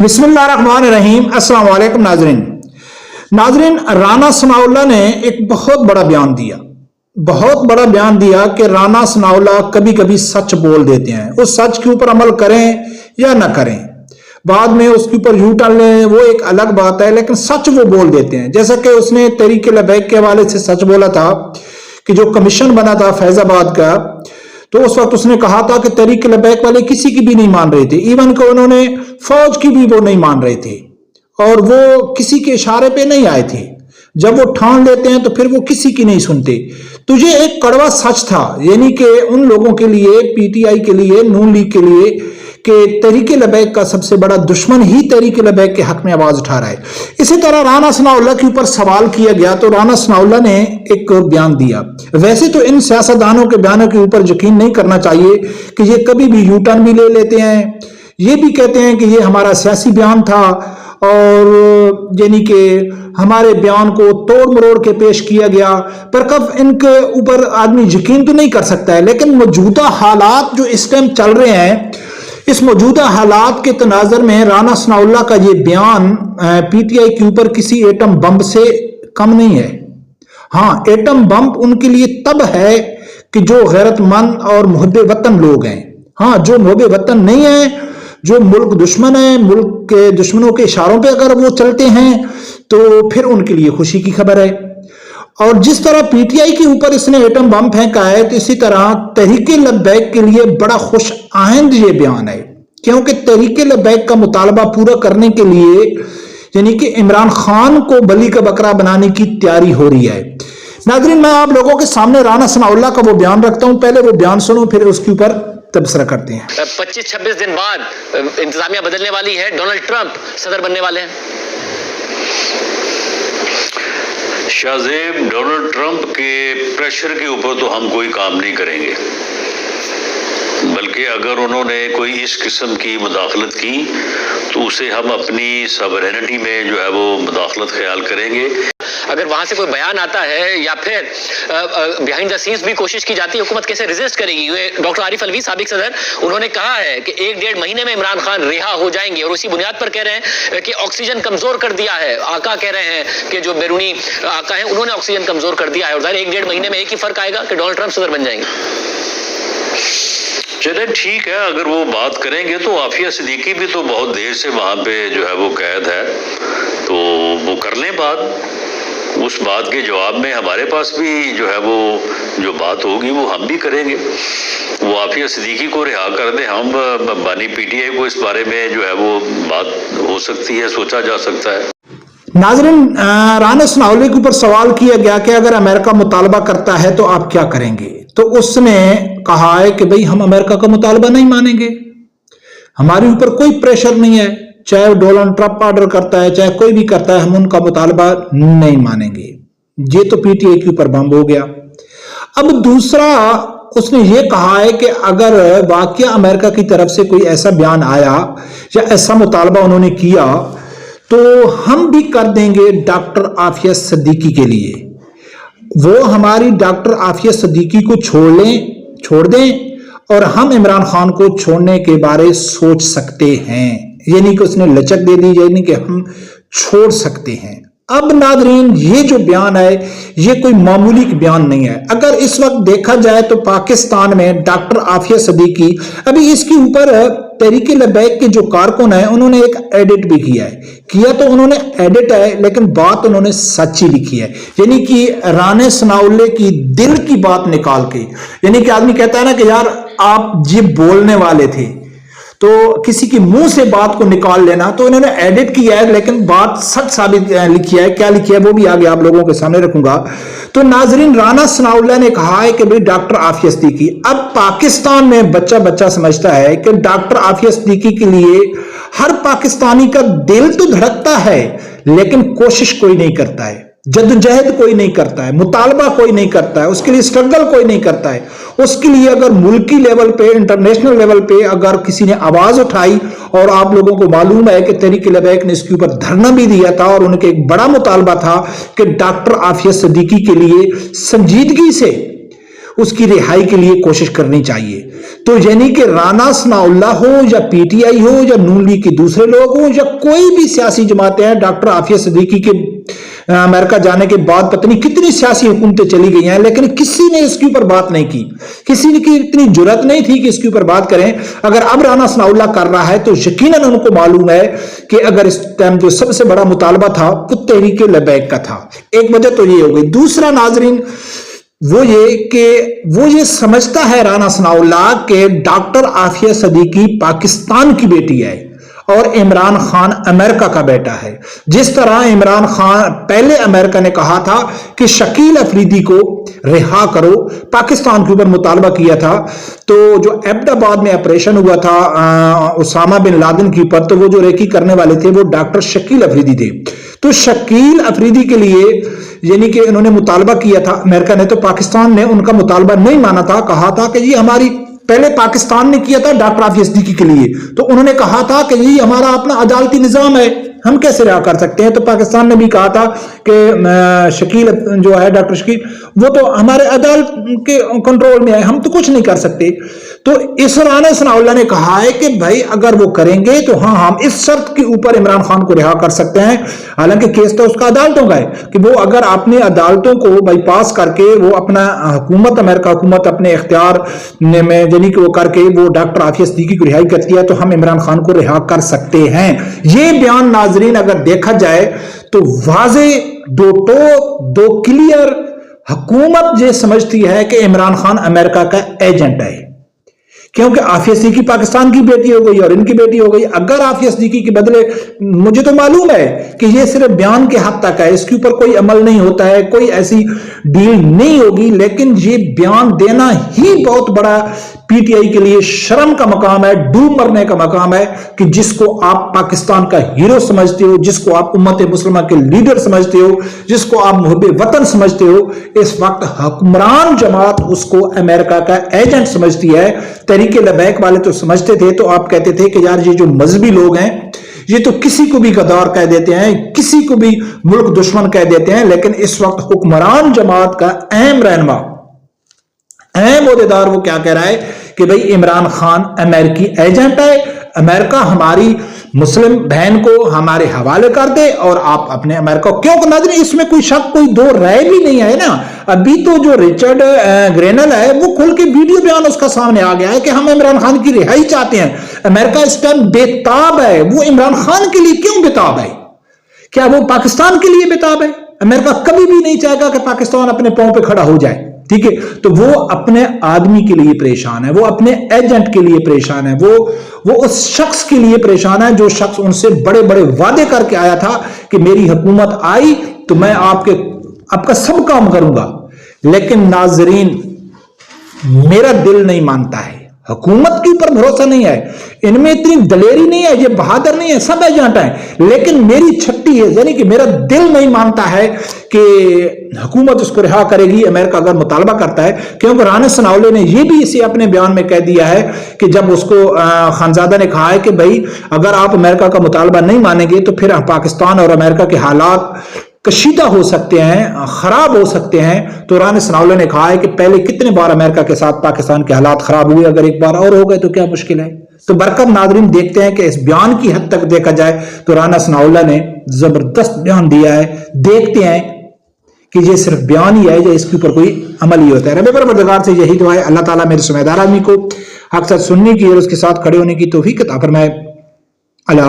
بسم اللہ الرحمن الرحیم۔ السلام علیکم ناظرین، رانا ثناءاللہ نے ایک بہت بڑا بیان دیا کہ رانا ثناءاللہ کبھی کبھی سچ بول دیتے ہیں۔ اس سچ کے اوپر عمل کریں یا نہ کریں، بعد میں اس کے اوپر یو ٹرن لیں، وہ ایک الگ بات ہے، لیکن سچ وہ بول دیتے ہیں۔ جیسا کہ اس نے تحریک لبیک کے حوالے سے سچ بولا تھا کہ جو کمیشن بنا تھا فیض آباد کا، تو اس وقت اس نے کہا تھا کہ تحریک لبیک والے کسی کی بھی نہیں مان رہے تھے، ایون کہ انہوں نے فوج کی بھی وہ نہیں مان رہے تھے، اور وہ کسی کے اشارے پہ نہیں آئے تھے۔ جب وہ ٹھان لیتے ہیں تو پھر وہ کسی کی نہیں سنتے۔ تو یہ ایک کڑوا سچ تھا، یعنی کہ ان لوگوں کے لیے، پی ٹی آئی کے لیے، نون لیگ کے لیے، کہ تحریک لبیک کا سب سے بڑا دشمن ہی تحریک لبیک کے حق میں آواز اٹھا رہا ہے۔ اسی طرح رانا ثناءاللہ کے اوپر سوال کیا گیا تو رانا ثناءاللہ نے ایک بیان دیا۔ ویسے تو ان سیاستدانوں کے بیانوں کے اوپر یقین نہیں کرنا چاہیے کہ یہ کبھی بھی یو ٹرن بھی لے لیتے ہیں، یہ بھی کہتے ہیں کہ یہ ہمارا سیاسی بیان تھا، اور یعنی کہ ہمارے بیان کو توڑ مروڑ کے پیش کیا گیا، پر کب ان کے اوپر آدمی یقین تو نہیں کر سکتا ہے۔ لیکن موجودہ حالات جو اس ٹائم چل رہے ہیں، اس موجودہ حالات کے تناظر میں رانا ثناءاللہ کا یہ بیان پی ٹی آئی کے اوپر کسی ایٹم بم سے کم نہیں ہے۔ ہاں، ایٹم بم ان کے لیے تب ہے کہ جو غیرت مند اور محب وطن لوگ ہیں۔ ہاں، جو محب وطن نہیں ہیں، جو ملک دشمن ہیں، ملک کے دشمنوں کے اشاروں پہ اگر وہ چلتے ہیں تو پھر ان کے لیے خوشی کی خبر ہے۔ اور جس طرح پی ٹی آئی کے اوپر اس نے ایٹم بم پھینکا ہے، تو اسی طرح تحریک لبیک کے لیے بڑا خوش آئند یہ بیان ہے، کیونکہ تحریک لبیک کا مطالبہ پورا کرنے کے لیے یعنی کہ عمران خان کو بلی کا بکرا بنانے کی تیاری ہو رہی ہے۔ ناظرین، میں آپ لوگوں کے سامنے رانا ثناءاللہ کا وہ بیان رکھتا ہوں، پہلے وہ بیان سنو، پھر اس کے اوپر تبصرہ کرتے ہیں۔ 25-26 دن بعد انتظامیہ بدلنے والی ہے، ڈونلڈ ٹرمپ صدر بننے والے ہیں۔ شاہ زیب، ڈونلڈ ٹرمپ کے پریشر کے اوپر تو ہم کوئی کام نہیں کریں گے، بلکہ اگر انہوں نے کوئی اس قسم کی مداخلت کی تو اسے ہم اپنی سوورینٹی میں جو ہے وہ مداخلت خیال کریں گے۔ اگر وہاں سے کوئی بیان آتا ہے یا پھر بیہائنڈ دا سینس بھی کوشش کی جاتی ہے، حکومت کیسے ریزسٹ کرے گی؟ ڈاکٹر عارف الوی سابق صدر، انہوں نے کہا ہے کہ 1-1.5 مہینے میں عمران خان رہا ہو جائیں گے، اور اسی بنیاد پر کہہ رہے ہیں کہ آکسیجن کمزور کر دیا ہے۔ آقا کہہ رہے ہیں کہ جو بیرونی آقا ہیں انہوں نے آکسیجن کمزور کر دیا ہے، اور ظاہر 1-1.5 مہینے میں ایک ہی فرق آئے گا کہ ڈونلڈ ٹرمپ صدر بن جائیں گے۔ چلیں ٹھیک ہے، اگر وہ بات کریں گے تو عافیہ صدیقی بھی تو بہت دیر سے وہاں پہ جو ہے وہ قید ہے، تو وہ کر لیں بات۔ اس بات کے جواب میں ہمارے پاس بھی جو ہے وہ جو بات ہوگی وہ ہم بھی کریں گے۔ وہ عافیہ صدیقی کو رہا کر دیں، ہم بانی پی ٹی آئی کو اس بارے میں جو ہے وہ بات ہو سکتی ہے، سوچا جا سکتا ہے۔ ناظرین، رانا ثناءاللہ کے اوپر سوال کیا گیا کہ اگر امریکہ مطالبہ کرتا ہے تو آپ کیا کریں گے؟ تو اس نے کہا ہے کہ بھئی ہم امریکہ کا مطالبہ نہیں مانیں گے، ہمارے اوپر کوئی پریشر نہیں ہے، چاہے ڈونلڈ ٹرمپ آرڈر کرتا ہے، چاہے کوئی بھی کرتا ہے، ہم ان کا مطالبہ نہیں مانیں گے۔ یہ تو پی ٹی آئی کے اوپر بم ہو گیا۔ اب دوسرا اس نے یہ کہا ہے کہ اگر واقعہ امریکہ کی طرف سے کوئی ایسا بیان آیا یا ایسا مطالبہ انہوں نے کیا تو ہم بھی کر دیں گے ڈاکٹر عافیہ صدیقی کے لیے۔ وہ ہماری ڈاکٹر عافیہ صدیقی کو چھوڑ دیں اور ہم عمران خان کو چھوڑنے کے بارے سوچ سکتے ہیں، یعنی کہ اس نے لچک دے دی، یعنی کہ ہم چھوڑ سکتے ہیں۔ اب ناظرین، یہ جو بیان ہے یہ کوئی معمولی بیان نہیں ہے۔ اگر اس وقت دیکھا جائے تو پاکستان میں ڈاکٹر عافیہ صدیقی، ابھی اس کے اوپر تحریک لبیک کے جو کارکن ہیں انہوں نے ایک ایڈٹ بھی کیا تو انہوں نے ایڈٹ ہے، لیکن بات انہوں نے سچی لکھی ہے، یعنی کہ رانا ثناءاللہ کی دل کی بات نکال کے، یعنی کہ آدمی کہتا ہے نا کہ یار آپ یہ بولنے والے تھے، تو کسی کی منہ سے بات کو نکال لینا، تو انہوں نے ایڈٹ کیا ہے، لیکن بات سچ ثابت لکھی ہے۔ کیا لکھی ہے وہ بھی آگے آپ لوگوں کے سامنے رکھوں گا۔ تو ناظرین، رانا ثناءاللہ نے کہا ہے کہ بھئی ڈاکٹر عافیہ صدیقی، اب پاکستان میں بچہ سمجھتا ہے کہ ڈاکٹر عافیہ صدیقی کے لیے ہر پاکستانی کا دل تو دھڑکتا ہے، لیکن کوشش کوئی نہیں کرتا ہے، جدوجہد کوئی نہیں کرتا ہے، مطالبہ کوئی نہیں کرتا ہے، اس کے لیے سٹرگل کوئی نہیں کرتا ہے۔ اس کے لیے اگر ملکی لیول پہ، انٹرنیشنل لیول پہ اگر کسی نے آواز اٹھائی، اور آپ لوگوں کو معلوم ہے کہ تحریک لبیک نے اس کے اوپر دھرنا بھی دیا تھا، اور ان کے ایک بڑا مطالبہ تھا کہ ڈاکٹر عافیہ صدیقی کے لیے سنجیدگی سے اس کی رہائی کے لیے کوشش کرنی چاہیے. تو یعنی کہ رانا ثناء اللہ ہو یا پی ٹی آئی ہو یا نون لیگ کے دوسرے لوگ ہوں یا کوئی بھی سیاسی جماعتیں ہیں، ڈاکٹر عافیہ صدیقی کے امریکہ جانے کے بعد پتہ نہیں کتنی سیاسی حکومتیں چلی گئی ہیں، لیکن کسی نے اس کے اوپر بات نہیں کی. کسی نے کی اتنی جرات نہیں تھی کہ اس کے اوپر بات کریں. اگر اب رانا ثناء اللہ کر رہا ہے تو یقیناً ان کو معلوم ہے کہ اگر اس ٹائم جو سب سے بڑا مطالبہ تھا وہ تحریک لبیک کا تھا. ایک وجہ تو یہ ہو گئی. دوسرا ناظرین وہ یہ کہ وہ یہ سمجھتا ہے رانا ثناء اللہ کہ ڈاکٹر عافیہ صدیقی پاکستان کی بیٹی ہے اور عمران خان امریکہ کا بیٹا ہے. جس طرح عمران خان پہلے امریکہ نے کہا تھا کہ شکیل افریدی کو رہا کرو، پاکستان کے اوپر مطالبہ کیا تھا. تو جو ایبٹ آباد میں آپریشن ہوا تھا اسامہ بن لادن کے اوپر، تو وہ جو ریکی کرنے والے تھے وہ ڈاکٹر شکیل افریدی تھے. تو شکیل افریدی کے لیے یعنی کہ انہوں نے مطالبہ کیا تھا امریکہ نے، تو پاکستان نے ان کا مطالبہ نہیں مانا تھا. کہا تھا کہ یہ ہماری پہلے پاکستان نے کیا تھا ڈاکٹر عافیہ صدیقی کے لیے، تو انہوں نے کہا تھا کہ یہ ہمارا اپنا عدالتی نظام ہے، ہم کیسے رہا کر سکتے ہیں. تو پاکستان نے بھی کہا تھا کہ شکیل جو ہے ڈاکٹر شکیل وہ تو ہمارے عدالت کے کنٹرول میں ہے، ہم تو کچھ نہیں کر سکتے. تو اس رانا ثناء اللہ نے کہا ہے کہ بھائی اگر وہ کریں گے تو ہاں ہم اس شرط کے اوپر عمران خان کو رہا کر سکتے ہیں. حالانکہ کیس تو اس کا عدالتوں کا ہے کہ وہ اگر اپنے عدالتوں کو بائی پاس کر کے وہ اپنا حکومت امریکہ حکومت اپنے اختیار میں یعنی کہ وہ کر کے وہ ڈاکٹر عافیہ صدیقی کو رہائی کرتی ہے تو ہم عمران خان کو رہا کر سکتے ہیں. یہ بیان ناظرین اگر دیکھا جائے تو واضح دو کلیئر حکومت یہ سمجھتی ہے کہ عمران خان امریکہ کا ایجنٹ ہے، کیونکہ عافیہ صدیقی پاکستان کی بیٹی ہو گئی اور ان کی بیٹی ہو گئی. اگر عافیہ صدیقی کے بدلے مجھے تو معلوم ہے کہ یہ صرف بیان کے حد تک ہے، اس کے اوپر کوئی عمل نہیں ہوتا ہے، کوئی ایسی ڈیل نہیں ہوگی، لیکن یہ بیان دینا ہی بہت بڑا پی ٹی آئی کے لیے شرم کا مقام ہے، ڈوب مرنے کا مقام ہے کہ جس کو آپ پاکستان کا ہیرو سمجھتے ہو، جس کو آپ امت مسلمہ کے لیڈر سمجھتے ہو، جس کو آپ محب وطن سمجھتے ہو، اس وقت حکمران جماعت اس کو امریکہ کا ایجنٹ سمجھتی ہے. تحریک لبیک والے تو سمجھتے تھے، تو آپ کہتے تھے کہ یار یہ جو مذہبی لوگ ہیں یہ تو کسی کو بھی غدار کہہ دیتے ہیں، کسی کو بھی ملک دشمن کہہ دیتے ہیں، لیکن اس وقت حکمران جماعت کا اہم رہنما اہم عہدیدار وہ کیا کہہ رہا ہے کہ بھئی عمران خان امریکی ایجنٹ ہے، امریکہ ہماری مسلم بہن کو ہمارے حوالے کر دے اور آپ اپنے امریکہ کیوں ناظرین اس میں کوئی شک کوئی دو رائے بھی نہیں ہے نا. ابھی تو جو رچرڈ گرینل ہے وہ کھل کے ویڈیو بیان اس کا سامنے آ گیا ہے کہ ہم عمران خان کی رہائی چاہتے ہیں. امریکہ اس ٹائم بےتاب ہے. وہ عمران خان کے لیے کیوں بےتاب ہے؟ کیا وہ پاکستان کے لیے بےتاب ہے؟ امریکہ کبھی بھی نہیں چاہے گا کہ پاکستان اپنے پاؤں پہ کھڑا ہو جائے. ٹھیک ہے، تو وہ اپنے آدمی کے لیے پریشان ہے، وہ اپنے ایجنٹ کے لیے پریشان ہے، وہ اس شخص کے لیے پریشان ہے جو شخص ان سے بڑے بڑے وعدے کر کے آیا تھا کہ میری حکومت آئی تو میں آپ کا سب کام کروں گا. لیکن ناظرین میرا دل نہیں مانتا ہے، حکومت کے اوپر بھروسہ نہیں ہے، ان میں اتنی دلیری نہیں ہے، یہ بہادر نہیں ہے، سب ایجنٹ ہیں، لیکن میری چھٹی ہے یعنی کہ میرا دل نہیں مانتا ہے کہ حکومت اس کو رہا کرے گی امریکہ اگر مطالبہ کرتا ہے. کیونکہ رانا ثناء اللہ نے یہ بھی اسے اپنے بیان میں کہہ دیا ہے کہ جب اس کو خانزادہ نے کہا ہے کہ بھائی اگر آپ امریکہ کا مطالبہ نہیں مانیں گے تو پھر پاکستان اور امریکہ کے حالات کشیدہ ہو سکتے ہیں، خراب ہو سکتے ہیں. تو رانا ثناء اللہ نے کہا ہے کہ پہلے کتنے بار امریکہ کے ساتھ پاکستان کے حالات خراب ہوئے، اگر ایک بار اور ہو گئے تو کیا مشکل ہے. تو برکت ناظرین دیکھتے ہیں کہ اس بیان کی حد تک دیکھا جائے تو رانا ثناء اللہ نے زبردست بیان دیا ہے. دیکھتے ہیں کہ یہ صرف بیان ہی ہے یا اس کے اوپر کوئی عمل ہی ہوتا ہے. رب پروردگار سے یہی دعا ہے اللہ تعالیٰ میرے سمجھدار آدمی کو حق سچ سننے کی اور اس کے ساتھ کھڑے ہونے کی توفیق عطا فرمائے. اللہ